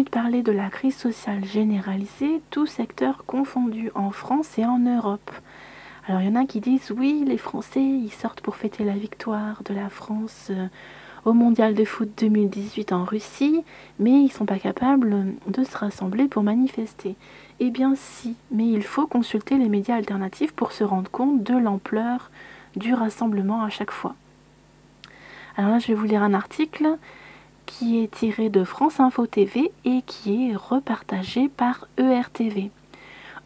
Parler de la crise sociale généralisée, tout secteur confondu en France et en Europe. Alors il y en a qui disent oui, les Français ils sortent pour fêter la victoire de la France au Mondial de foot 2018 en Russie, mais ils ne sont pas capables de se rassembler pour manifester. Eh bien si, mais il faut consulter les médias alternatifs pour se rendre compte de l'ampleur du rassemblement à chaque fois. Alors là je vais vous lire un article qui est tiré de France Info TV et qui est repartagé par ERTV.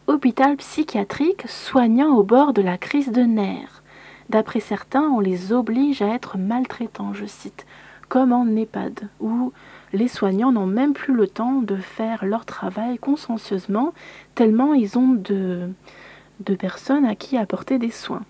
Hôpital psychiatrique, soignants au bord de la crise de nerfs. D'après certains, on les oblige à être maltraitants, je cite, comme en EHPAD, où les soignants n'ont même plus le temps de faire leur travail consciencieusement, tellement ils ont de personnes à qui apporter des soins.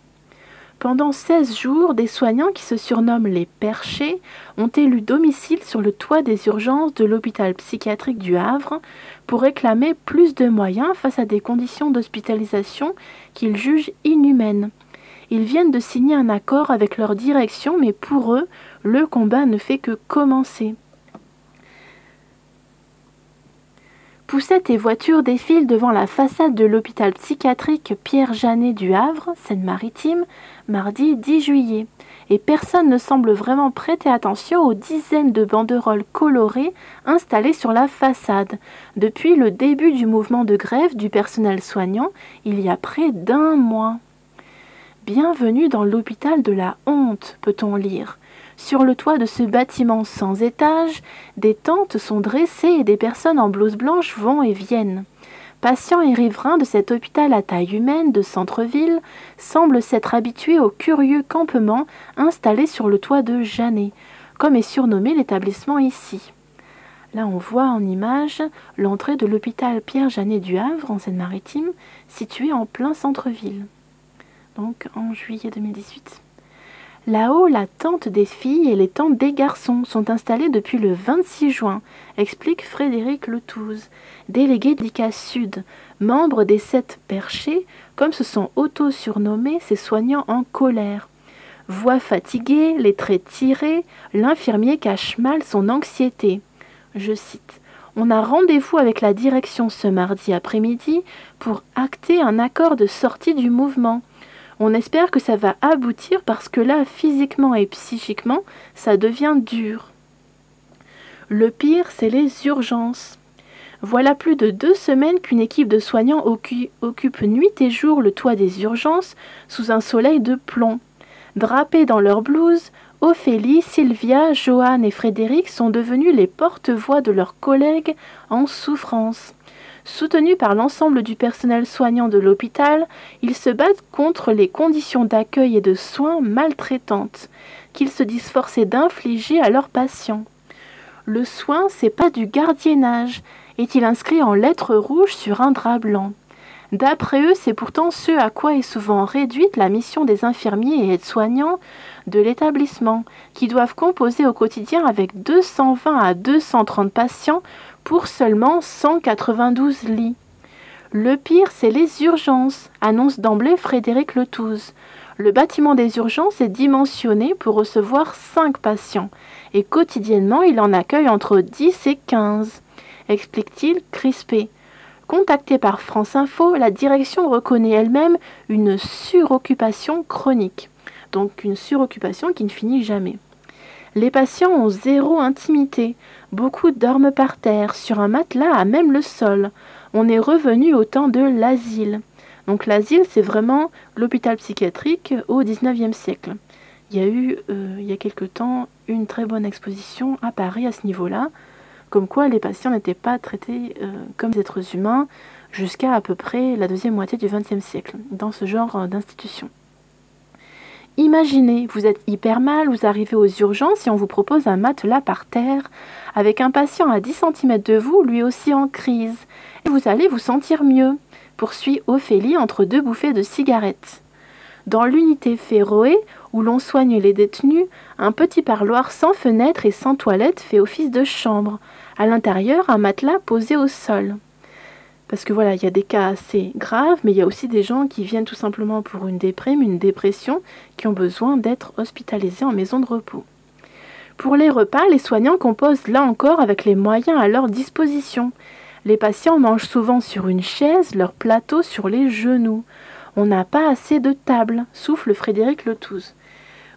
Pendant 16 jours, des soignants qui se surnomment les perchés ont élu domicile sur le toit des urgences de l'hôpital psychiatrique du Havre pour réclamer plus de moyens face à des conditions d'hospitalisation qu'ils jugent inhumaines. Ils viennent de signer un accord avec leur direction, mais pour eux, le combat ne fait que commencer. Poussettes et voitures défilent devant la façade de l'hôpital psychiatrique Pierre-Janet du Havre, Seine-Maritime, mardi 10 juillet. Et personne ne semble vraiment prêter attention aux dizaines de banderoles colorées installées sur la façade. Depuis le début du mouvement de grève du personnel soignant, il y a près d'un mois. Bienvenue dans l'hôpital de la honte, peut-on lire. Sur le toit de ce bâtiment sans étage, des tentes sont dressées et des personnes en blouse blanche vont et viennent. Patients et riverains de cet hôpital à taille humaine de centre-ville semblent s'être habitués au curieux campement installé sur le toit de Janet, comme est surnommé l'établissement ici. Là, on voit en image l'entrée de l'hôpital Pierre-Janet du Havre, en Seine-Maritime, situé en plein centre-ville, donc en juillet 2018. Là-haut, la tente des filles et les tentes des garçons sont installées depuis le 26 juin, explique Frédéric Letouze, délégué de l'ICA Sud, membre des 7 perchés, comme se sont auto-surnommés ces soignants en colère. Voix fatiguée, les traits tirés, l'infirmier cache mal son anxiété. Je cite. On a rendez-vous avec la direction ce mardi après-midi pour acter un accord de sortie du mouvement. On espère que ça va aboutir parce que là, physiquement et psychiquement, ça devient dur. Le pire, c'est les urgences. Voilà plus de 2 semaines qu'une équipe de soignants occupe nuit et jour le toit des urgences sous un soleil de plomb. Drapés dans leurs blouses, Ophélie, Sylvia, Joanne et Frédéric sont devenus les porte-voix de leurs collègues en souffrance. Soutenus par l'ensemble du personnel soignant de l'hôpital, ils se battent contre les conditions d'accueil et de soins maltraitantes qu'ils se disent forcés d'infliger à leurs patients. Le soin, c'est pas du gardiennage, est-il inscrit en lettres rouges sur un drap blanc. D'après eux, c'est pourtant ce à quoi est souvent réduite la mission des infirmiers et aides-soignants de l'établissement, qui doivent composer au quotidien avec 220 à 230 patients pour seulement 192 lits. Le pire, c'est les urgences, annonce d'emblée Frédéric Letouze. Le bâtiment des urgences est dimensionné pour recevoir 5 patients, et quotidiennement, il en accueille entre 10 et 15, explique-t-il crispé. Contactée par France Info, la direction reconnaît elle-même une suroccupation chronique, donc une suroccupation qui ne finit jamais. Les patients ont zéro intimité, beaucoup dorment par terre, sur un matelas à même le sol. On est revenu au temps de l'asile. Donc l'asile, c'est vraiment l'hôpital psychiatrique au XIXe siècle. Il y a eu, il y a quelque temps, une très bonne exposition à Paris à ce niveau-là, comme quoi les patients n'étaient pas traités comme des êtres humains jusqu'à à peu près la deuxième moitié du XXe siècle, dans ce genre d'institution. Imaginez, vous êtes hyper mal, vous arrivez aux urgences et on vous propose un matelas par terre, avec un patient à 10 cm de vous, lui aussi en crise. Et vous allez vous sentir mieux, poursuit Ophélie entre 2 bouffées de cigarettes. Dans l'unité Féroé, où l'on soigne les détenus, un petit parloir sans fenêtre et sans toilette fait office de chambre. À l'intérieur, un matelas posé au sol. Parce que voilà, il y a des cas assez graves, mais il y a aussi des gens qui viennent tout simplement pour une déprime, une dépression, qui ont besoin d'être hospitalisés en maison de repos. Pour les repas, les soignants composent là encore avec les moyens à leur disposition. Les patients mangent souvent sur une chaise, leur plateau sur les genoux. On n'a pas assez de tables, souffle Frédéric Letouze.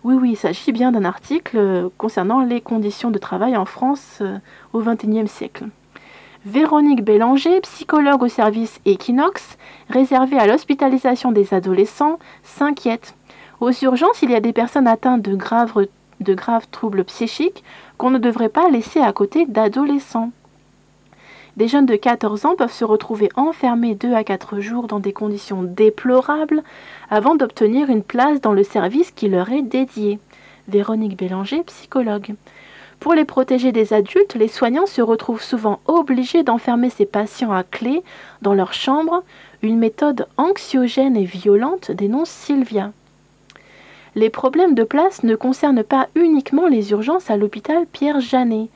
Oui, il s'agit bien d'un article concernant les conditions de travail en France au XXIe siècle. Véronique Bélanger, psychologue au service Equinox, réservé à l'hospitalisation des adolescents, s'inquiète. Aux urgences, il y a des personnes atteintes de graves troubles psychiques qu'on ne devrait pas laisser à côté d'adolescents. Des jeunes de 14 ans peuvent se retrouver enfermés 2 à 4 jours dans des conditions déplorables avant d'obtenir une place dans le service qui leur est dédié. Véronique Bélanger, psychologue. Pour les protéger des adultes, les soignants se retrouvent souvent obligés d'enfermer ces patients à clé dans leur chambre, une méthode anxiogène et violente, dénonce Sylvia. Les problèmes de place ne concernent pas uniquement les urgences à l'hôpital Pierre-Janet.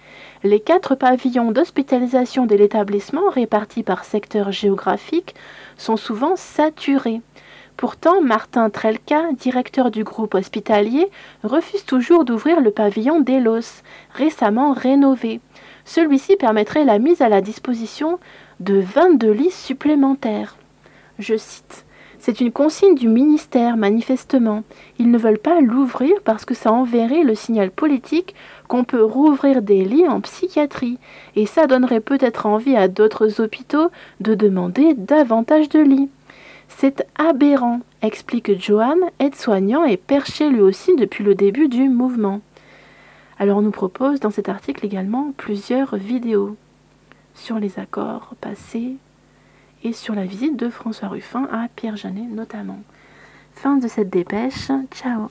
Les 4 pavillons d'hospitalisation de l'établissement, répartis par secteur géographique, sont souvent saturés. Pourtant, Martin Trelka, directeur du groupe hospitalier, refuse toujours d'ouvrir le pavillon d'Elos, récemment rénové. Celui-ci permettrait la mise à la disposition de 22 lits supplémentaires. Je cite. C'est une consigne du ministère, manifestement. Ils ne veulent pas l'ouvrir parce que ça enverrait le signal politique qu'on peut rouvrir des lits en psychiatrie. Et ça donnerait peut-être envie à d'autres hôpitaux de demander davantage de lits. C'est aberrant, explique Johan, aide-soignant et perché lui aussi depuis le début du mouvement. Alors on nous propose dans cet article également plusieurs vidéos sur les accords passés et sur la visite de François Ruffin à Pierre-Janet notamment. Fin de cette dépêche, ciao.